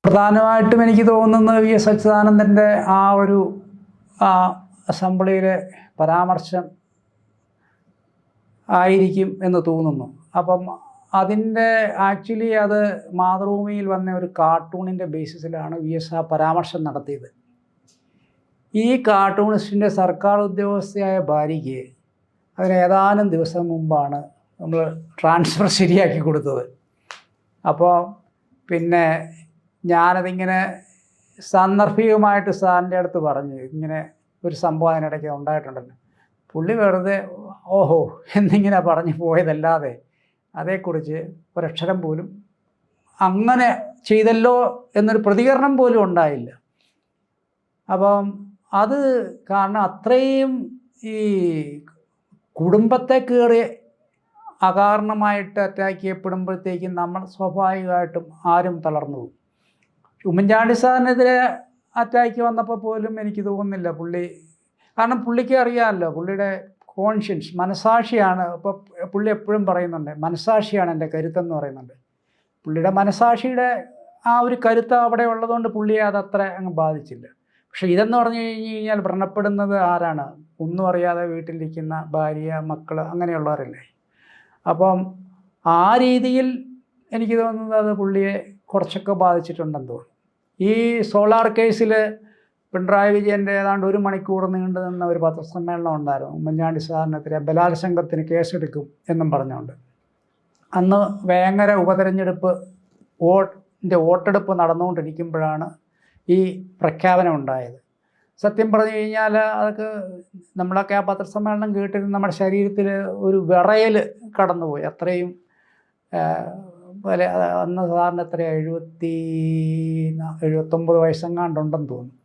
പ്രധാനമായിട്ടും എനിക്ക് തോന്നുന്നത് വി എസ് അച്യുതാനന്ദൻ്റെ ആ ഒരു അസംബ്ലിയിലെ പരാമർശം ആയിരിക്കും എന്ന് തോന്നുന്നു. അപ്പം അതിൻ്റെ ആക്ച്വലി അത് മാതൃഭൂമിയിൽ വന്ന ഒരു കാർട്ടൂണിൻ്റെ ബേസിസിലാണ് വി എസ് ആ പരാമർശം നടത്തിയത്. ഈ കാർട്ടൂണിസ്റ്റിൻ്റെ സർക്കാർ ഉദ്യോഗസ്ഥയായ ഭാര്യയ്ക്ക് അതിന് ഏതാനും ദിവസം മുമ്പാണ് നമ്മൾ ട്രാൻസ്ഫർ ശരിയാക്കി കൊടുത്തത്. അപ്പോൾ പിന്നെ ഞാനതിങ്ങനെ സാന്ദർഭികമായിട്ട് സാറിൻ്റെ അടുത്ത് പറഞ്ഞു, ഇങ്ങനെ ഒരു സംഭവം അതിനിടയ്ക്ക് ഉണ്ടായിട്ടുണ്ടല്ലോ. പുള്ളി വെറുതെ ഓഹോ എന്നിങ്ങനെ പറഞ്ഞു പോയതല്ലാതെ അതേക്കുറിച്ച് ഒരക്ഷരം പോലും അങ്ങനെ ചെയ്തല്ലോ എന്നൊരു പ്രതികരണം പോലും ഉണ്ടായില്ല. അപ്പം അത് കാരണം അത്രയും ഈ കുടുംബത്തെ കയറി അകാരണമായിട്ട് അറ്റാക്ക് ചെയ്യപ്പെടുമ്പോഴത്തേക്കും നമ്മൾ സ്വാഭാവികമായിട്ടും ആരും തളർന്നു പോകും. ഉമ്മൻചാണ്ടി സാറിനെതിരെ അറ്റാക്ക് വന്നപ്പോൾ പോലും എനിക്ക് തോന്നുന്നില്ല പുള്ളി, കാരണം പുള്ളിക്ക് അറിയാമല്ലോ പുള്ളിയുടെ കോൺഷ്യൻസ്, മനസാക്ഷിയാണ്. ഇപ്പോൾ പുള്ളി എപ്പോഴും പറയുന്നുണ്ട് മനസാക്ഷിയാണ് എൻ്റെ കരുത്തെന്ന് പറയുന്നുണ്ട്. പുള്ളിയുടെ മനസാക്ഷിയുടെ ആ ഒരു കരുത്ത് അവിടെ ഉള്ളതുകൊണ്ട് പുള്ളിയെ അതത്ര അങ്ങ് ബാധിച്ചില്ല. പക്ഷെ ഇതെന്ന് പറഞ്ഞു കഴിഞ്ഞാൽ വ്രണപ്പെടുന്നത് ആരാണ്? ഒന്നും അറിയാതെ വീട്ടിലിരിക്കുന്ന ഭാര്യ, മക്കൾ, അങ്ങനെയുള്ളവരല്ലേ. അപ്പം ആ രീതിയിൽ എനിക്ക് തോന്നുന്നത് അത് പുള്ളിയെ കുറച്ചൊക്കെ ബാധിച്ചിട്ടുണ്ടെന്ന് തോന്നുന്നു. ഈ സോളാർ കേസിൽ പിണറായി വിജയൻ്റെ ഏതാണ്ട് 1 മണിക്കൂർ നീണ്ടു നിന്ന ഒരു പത്രസമ്മേളനം ഉണ്ടായിരുന്നു. ഉമ്മൻചാണ്ടി സാറിനെതിരെ ബലാത്സംഗത്തിന് കേസെടുക്കും എന്നും പറഞ്ഞുകൊണ്ട്. അന്ന് വേങ്ങര ഉപതെരഞ്ഞെടുപ്പ് വോട്ടെടുപ്പ് നടന്നുകൊണ്ടിരിക്കുമ്പോഴാണ് ഈ പ്രഖ്യാപനം ഉണ്ടായത്. സത്യം പറഞ്ഞു കഴിഞ്ഞാൽ അതൊക്കെ നമ്മളൊക്കെ ആ പത്രസമ്മേളനം കേട്ടിരുന്ന് നമ്മുടെ ശരീരത്തിൽ ഒരു വിറയൽ കടന്നുപോയി. അത്രയും അന്ന് സാറിന് എത്രയാണ് 79 വയസ്സെങ്ങാണ്ടുണ്ടെന്ന് തോന്നുന്നു.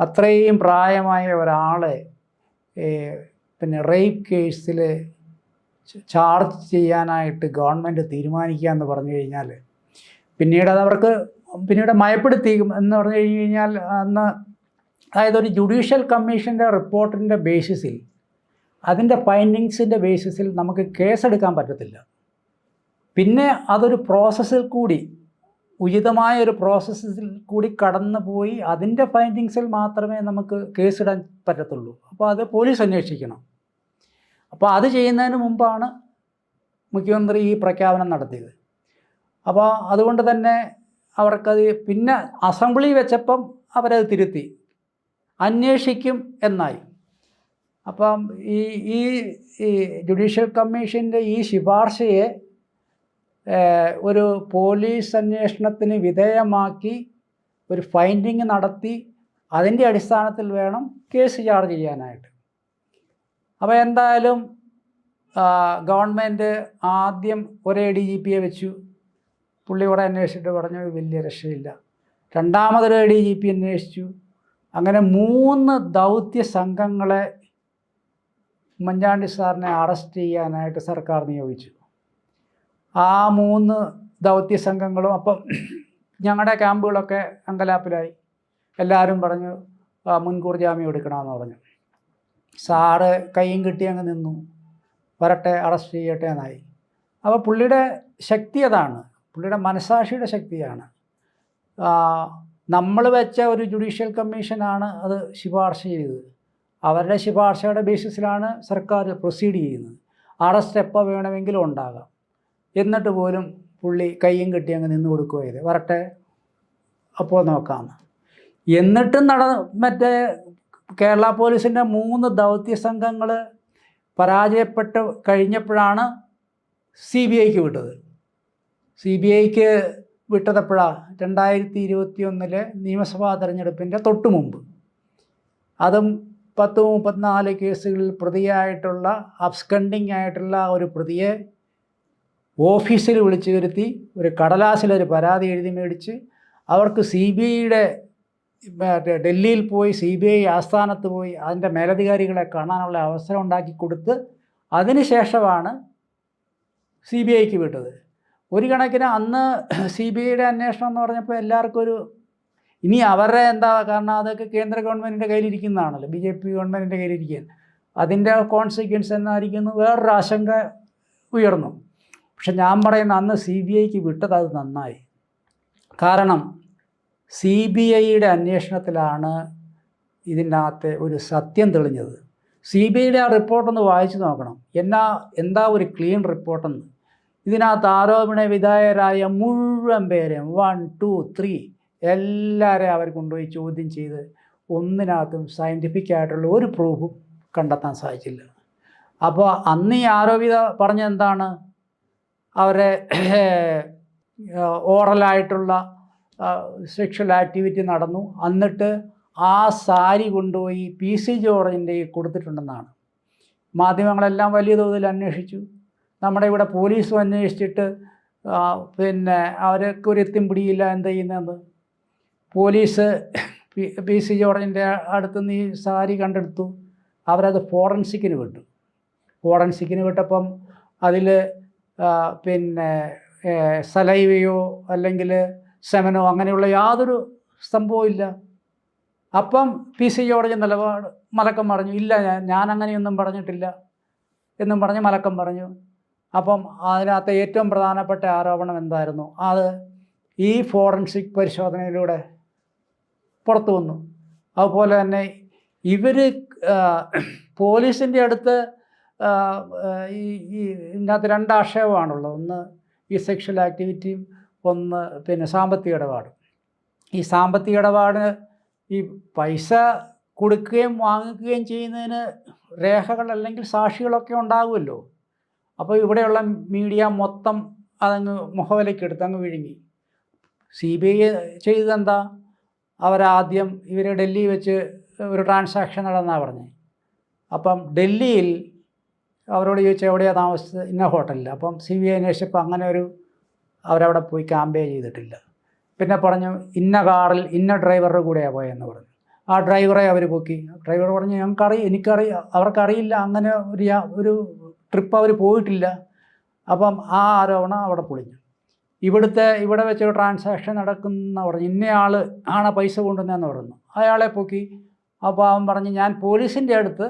അത്രയും പ്രായമായ ഒരാളെ പിന്നെ റേപ്പ് കേസിൽ ചാർജ് ചെയ്യാനായിട്ട് ഗവൺമെൻറ് തീരുമാനിക്കുക എന്ന് പറഞ്ഞു കഴിഞ്ഞാൽ പിന്നീട് അതവർക്ക് പിന്നീട് മയപ്പെടുത്തിയും എന്ന് പറഞ്ഞു കഴിഞ്ഞാൽ അന്ന്, അതായത് ഒരു ജുഡീഷ്യൽ കമ്മീഷൻ്റെ റിപ്പോർട്ടിൻ്റെ ബേസിസിൽ, അതിൻ്റെ ഫൈൻഡിങ്സിൻ്റെ ബേസിസിൽ നമുക്ക് കേസെടുക്കാൻ പറ്റത്തില്ല. പിന്നെ അതൊരു പ്രോസസ്സിൽ കൂടി, ഉചിതമായ ഒരു പ്രോസസ്സിൽ കൂടി കടന്നു പോയി അതിൻ്റെ ഫൈൻഡിങ്സിൽ മാത്രമേ നമുക്ക് കേസിടാൻ പറ്റത്തുള്ളൂ. അപ്പോൾ അത് പോലീസ് അന്വേഷിക്കണം. അപ്പോൾ അത് ചെയ്യുന്നതിന് മുമ്പാണ് മുഖ്യമന്ത്രി ഈ പ്രഖ്യാപനം നടത്തിയത്. അപ്പോൾ അതുകൊണ്ട് തന്നെ അവർക്കത് പിന്നെ അസംബ്ലി വെച്ചപ്പം അവരത് തിരുത്തി, അന്വേഷിക്കും എന്നായി. അപ്പം ഈ ജുഡീഷ്യൽ കമ്മീഷൻ്റെ ഈ ശുപാർശയെ ഒരു പോലീസ് അന്വേഷണത്തിന് വിധേയമാക്കി ഒരു ഫൈൻഡിങ് നടത്തി അതിൻ്റെ അടിസ്ഥാനത്തിൽ വേണം കേസ് ചാർജ് ചെയ്യാനായിട്ട്. അപ്പോൾ എന്തായാലും ഗവൺമെൻറ് ആദ്യം ഒരേ DGPയെ വെച്ചു. പുള്ളി കൂടെ അന്വേഷിച്ചിട്ട് പറഞ്ഞു വലിയ രക്ഷയില്ല. രണ്ടാമതൊരു DGP അന്വേഷിച്ചു. അങ്ങനെ 3 ദൗത്യ സംഘങ്ങളെ ഉമ്മൻചാണ്ടി സാറിനെ അറസ്റ്റ് ചെയ്യാനായിട്ട് സർക്കാർ നിയോഗിച്ചു. ആ 3 ദൗത്യ സംഘങ്ങളും അപ്പം ഞങ്ങളുടെ ക്യാമ്പുകളൊക്കെ അങ്കലാപ്പിലായി. എല്ലാവരും പറഞ്ഞു മുൻകൂർ ജാമ്യം എടുക്കണമെന്ന് പറഞ്ഞു. സാറ് കയ്യും കിട്ടി അങ്ങ് നിന്നു, വരട്ടെ അറസ്റ്റ് ചെയ്യട്ടെ എന്നായി. അപ്പോൾ പുള്ളിയുടെ ശക്തി അതാണ്, പുള്ളിയുടെ മനസാക്ഷിയുടെ ശക്തിയാണ്. നമ്മൾ വെച്ച ഒരു ജുഡീഷ്യൽ കമ്മീഷനാണ് അത് ശുപാർശ ചെയ്തത്. അവരുടെ ശുപാർശയുടെ ബേസിസിലാണ് സർക്കാർ പ്രൊസീഡ് ചെയ്യുന്നത്. അറസ്റ്റ് എപ്പോൾ വേണമെങ്കിലും ഉണ്ടാകാം. എന്നിട്ട് പോലും പുള്ളി കയ്യും കെട്ടി അങ്ങ് നിന്ന് കൊടുക്കുകയത്, വരട്ടെ അപ്പോൾ നോക്കാമെന്ന്. എന്നിട്ടും മറ്റേ കേരള പോലീസിൻ്റെ 3 ദൗത്യ സംഘങ്ങൾ പരാജയപ്പെട്ട് കഴിഞ്ഞപ്പോഴാണ് CBIക്ക് വിട്ടത്. CBIക്ക് വിട്ടതെപ്പോഴാണ്? 2021 നിയമസഭാ തെരഞ്ഞെടുപ്പിൻ്റെ തൊട്ട് മുമ്പ്. അതും 10-34 കേസുകളിൽ പ്രതിയായിട്ടുള്ള, അബ്സ്കണ്ടിങ് ആയിട്ടുള്ള ഒരു പ്രതിയെ ഓഫീസിൽ വിളിച്ചു വരുത്തി ഒരു കടലാസിലൊരു പരാതി എഴുതി മേടിച്ച് അവർക്ക് CBIയുടെ ഡൽഹിയിൽ പോയി CBI ആസ്ഥാനത്ത് പോയി അതിൻ്റെ മേലധികാരികളെ കാണാനുള്ള അവസരം ഉണ്ടാക്കി കൊടുത്ത് അതിനുശേഷമാണ് CBIക്ക് വിട്ടത്. ഒരു കണക്കിന് അന്ന് CBIയുടെ അന്വേഷണം എന്ന് പറഞ്ഞപ്പോൾ എല്ലാവർക്കും ഒരു ഇനി അവരുടെ എന്താ, കാരണം അതൊക്കെ കേന്ദ്ര ഗവൺമെൻറ്റിൻ്റെ കയ്യിലിരിക്കുന്നതാണല്ലോ, BJP ഗവൺമെൻറ്റിൻ്റെ കയ്യിലിരിക്കുക. അതിൻ്റെ കോൺസിക്വൻസ് എന്നായിരിക്കുന്നു വേറൊരു ആശങ്ക ഉയർന്നു. പക്ഷെ ഞാൻ പറയുന്ന അന്ന് CBIക്ക് വിട്ടത് അത് നന്നായി. കാരണം CBIയുടെ അന്വേഷണത്തിലാണ് ഇതിനകത്തെ ഒരു സത്യം തെളിഞ്ഞത്. CBIയുടെ ആ റിപ്പോർട്ടൊന്ന് വായിച്ചു നോക്കണം. എന്താ ഒരു ക്ലീൻ റിപ്പോർട്ടെന്ന്. ഇതിനകത്ത് ആരോപണ വിധേയരായ മുഴുവൻ പേരെയും 1, 2, 3 എല്ലാവരെയും അവർ കൊണ്ടുപോയി ചോദ്യം ചെയ്ത് ഒന്നിനകത്തും സയൻറ്റിഫിക് ആയിട്ടുള്ള ഒരു പ്രൂഫും കണ്ടെത്താൻ സാധിച്ചില്ല. അപ്പോൾ അന്ന് ഈ ആരോപിത പറഞ്ഞെന്താണ്, അവരെ ഓറലായിട്ടുള്ള സെക്ഷൽ ആക്ടിവിറ്റി നടന്നു, എന്നിട്ട് ആ സാരി കൊണ്ടുപോയി PC ജോർജിൻ്റെ കൊടുത്തിട്ടുണ്ടെന്നാണ്. മാധ്യമങ്ങളെല്ലാം വലിയ തോതിൽ അന്വേഷിച്ചു. നമ്മുടെ ഇവിടെ പോലീസും അന്വേഷിച്ചിട്ട് പിന്നെ അവർക്ക് ഒരു എത്തും പിടിയില്ല. എന്ത് ചെയ്യുന്നത്, പോലീസ് PC ജോർജിൻ്റെ അടുത്തുനിന്ന് ഈ സാരി കണ്ടെടുത്തു. അവരത് ഫോറൻസിക്കിന് വിട്ടു. ഫോറൻസിക്കിന് വിട്ടപ്പം അതിൽ പിന്നെ സലൈവയോ അല്ലെങ്കിൽ സെമനോ അങ്ങനെയുള്ള യാതൊരു സംഭവവും ഇല്ല. അപ്പം PC ജോർജ് നിലപാട് മലക്കം പറഞ്ഞു, ഇല്ല ഞാൻ അങ്ങനെയൊന്നും പറഞ്ഞിട്ടില്ല എന്നും പറഞ്ഞ് മലക്കം പറഞ്ഞു. അപ്പം അതിനകത്ത് ഏറ്റവും പ്രധാനപ്പെട്ട ആരോപണം എന്തായിരുന്നു, അത് ഈ ഫോറൻസിക് പരിശോധനയിലൂടെ പുറത്തു വന്നു. അതുപോലെ തന്നെ ഇവർ പോലീസിൻ്റെ അടുത്ത് ഇതിനകത്ത് 2 ആക്ഷേപമാണുള്ളത്. ഒന്ന് ഈ സെക്ഷൽ ആക്ടിവിറ്റിയും, ഒന്ന് പിന്നെ സാമ്പത്തിക ഇടപാടും. ഈ സാമ്പത്തിക ഇടപാട് ഈ പൈസ കൊടുക്കുകയും വാങ്ങിക്കുകയും ചെയ്യുന്നതിന് രേഖകൾ അല്ലെങ്കിൽ സാക്ഷികളൊക്കെ ഉണ്ടാകുമല്ലോ. അപ്പോൾ ഇവിടെയുള്ള മീഡിയ മൊത്തം അതങ്ങ് മുഖവിലയ്ക്കെടുത്ത് അങ്ങ് വിഴുങ്ങി. CBI ചെയ്തതെന്താ, അവരാദ്യം ഇവരെ ഡൽഹി വെച്ച് ഒരു ട്രാൻസാക്ഷൻ നടന്നാണ് പറഞ്ഞത്. അപ്പം ഡൽഹിയിൽ അവരോട് ചോദിച്ചാൽ എവിടെയാണ് താമസിച്ചത്, ഇന്ന ഹോട്ടലിൽ. അപ്പം CBI അന്വേഷിച്ചപ്പോൾ അങ്ങനെ അവരവിടെ പോയി ക്യാമ്പേ ചെയ്തിട്ടില്ല. പിന്നെ പറഞ്ഞു ഇന്ന കാറിൽ ഇന്ന ഡ്രൈവറുടെ കൂടെയാണ് പോയെന്ന് പറഞ്ഞു. ആ ഡ്രൈവറെ അവർ പൊക്കി. ഡ്രൈവർ പറഞ്ഞു എനിക്കറിയാം, അവർക്കറിയില്ല, അങ്ങനെ ഒരു ട്രിപ്പ് അവർ പോയിട്ടില്ല. അപ്പം ആ ആരോപണം അവിടെ പൊളിഞ്ഞു. ഇവിടെ വെച്ചൊരു ട്രാൻസാക്ഷൻ നടക്കുന്ന പറഞ്ഞു, ഇന്നയാൾ ആണ് പൈസ കൊണ്ടുവന്നതെന്ന് പറഞ്ഞു. അയാളെ പൊക്കി. അപ്പോൾ അവൻ പറഞ്ഞു, ഞാൻ പോലീസിൻ്റെ അടുത്ത്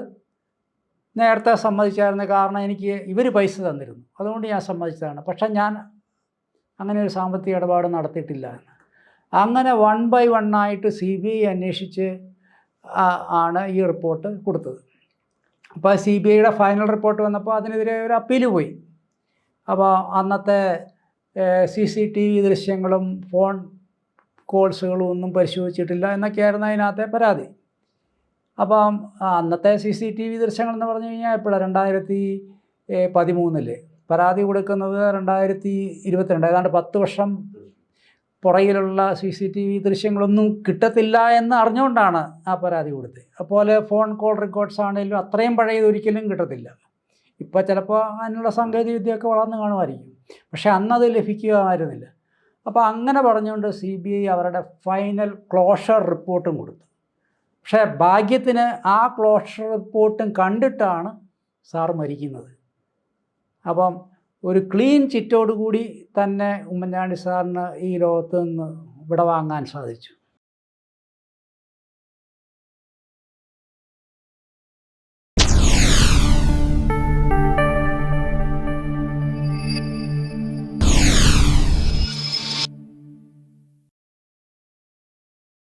നേരത്തെ സമ്മതിച്ചായിരുന്നു, കാരണം എനിക്ക് ഇവർ പൈസ തന്നിരുന്നു, അതുകൊണ്ട് ഞാൻ സമ്മതിച്ചതാണ്, പക്ഷെ ഞാൻ അങ്ങനെ ഒരു സാമ്പത്തിക ഇടപാട് നടത്തിയിട്ടില്ല എന്ന്. അങ്ങനെ 1 by 1 ആയിട്ട് CBI അന്വേഷിച്ച് ആണ് ഈ റിപ്പോർട്ട് കൊടുത്തത്. അപ്പോൾ CBIയുടെ ഫൈനൽ റിപ്പോർട്ട് വന്നപ്പോൾ അതിനെതിരെ ഒരു അപ്പീൽ പോയി. അപ്പോൾ അന്നത്തെ CCTV ദൃശ്യങ്ങളും ഫോൺ കോൾസുകളും ഒന്നും പരിശോധിച്ചിട്ടില്ല എന്നൊക്കെയായിരുന്നു അതിനകത്തെ പരാതി. അപ്പം അന്നത്തെ CCTV ദൃശ്യങ്ങളെന്ന് പറഞ്ഞു കഴിഞ്ഞാൽ എപ്പോഴാണ്, 2013 പരാതി കൊടുക്കുന്നത് 2022, ഏതാണ്ട് 10 വർഷം പുറകിലുള്ള CCTV ദൃശ്യങ്ങളൊന്നും കിട്ടത്തില്ല എന്ന് അറിഞ്ഞുകൊണ്ടാണ് ആ പരാതി കൊടുത്തത്. അതുപോലെ ഫോൺ കോൾ റെക്കോർഡ്സ് ആണെങ്കിലും അത്രയും പഴയത് ഒരിക്കലും കിട്ടത്തില്ല. ഇപ്പോൾ ചിലപ്പോൾ അതിനുള്ള സാങ്കേതികവിദ്യയൊക്കെ വളർന്നു കാണുമായിരിക്കും, പക്ഷേ അന്നത് ലഭിക്കുമായിരുന്നില്ല. അപ്പോൾ അങ്ങനെ പറഞ്ഞുകൊണ്ട് CBI അവരുടെ ഫൈനൽ ക്ലോഷർ റിപ്പോർട്ടും കൊടുത്തു. പക്ഷേ ഭാഗ്യത്തിന് ആ ക്ലോഷർ റിപ്പോർട്ടും കണ്ടിട്ടാണ് സാറ് മരിക്കുന്നത്. അപ്പം ഒരു ക്ലീൻ ചിറ്റോടുകൂടി തന്നെ ഉമ്മൻചാണ്ടി സാറിന് ഈ ലോകത്ത് നിന്ന് വിടവാങ്ങാൻ സാധിച്ചു.